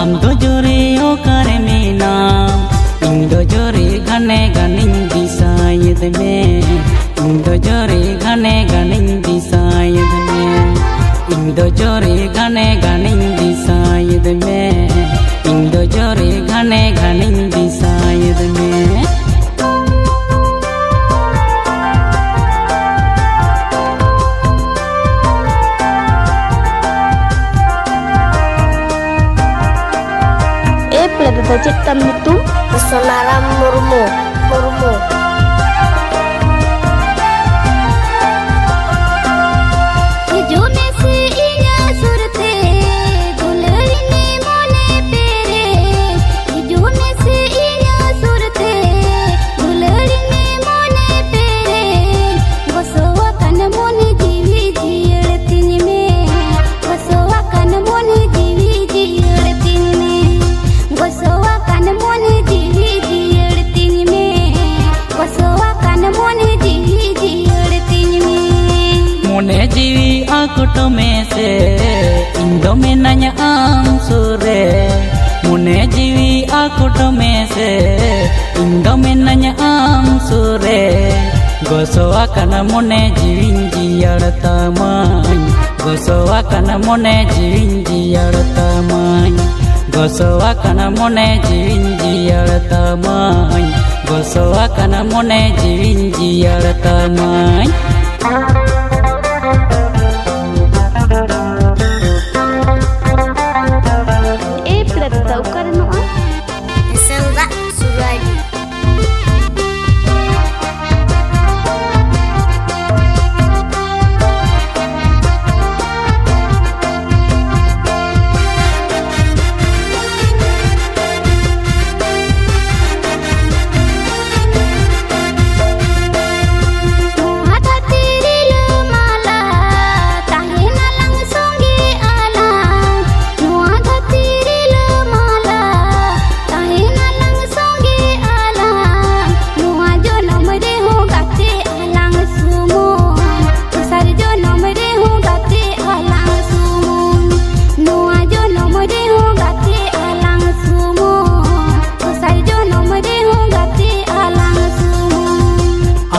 आम दो जोरे ओकारे मेना इन दो जोरे घने घनिन दिसायद में इन दो जोरे घने घनिन दिसायद में इन दो जोरे घने घनिन दिसायद में इन दो जोरे घने घनिन दिसायद में Budget kami tu Kesenaran Murmu मोने जीवी आकुटो में से इंदो में नया आम सुरे मोने जीवी आकुटो में से इंदो में नया आम सुरे गोसोवा कना मोने जीविन जियाड़ता माई गोसोवा कना मोने जीविन जियाड़ता माई गोसोवा कना मोने जीविन जियाड़ता माई गोसोवा कना मोने जीविन जियाड़ता माई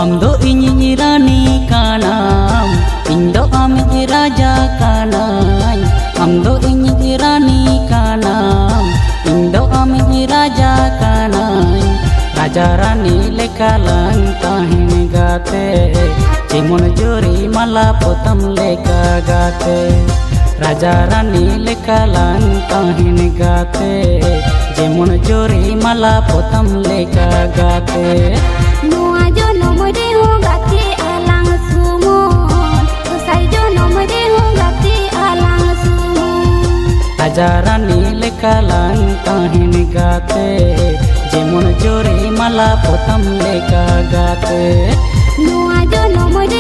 Amdo inyi rani kanam, indo ami raja kanai. Amdo inyi rani kanam, indo ami raja kanai. Raja rani lekalang tahin gate, cimon juri malah potam leka gate. Raja rani lekalang tahin gate, cimon juri malah potam leka gate. Rajarani lekalang tahin gate jemon jori malah potam leka gate Nuajo nomode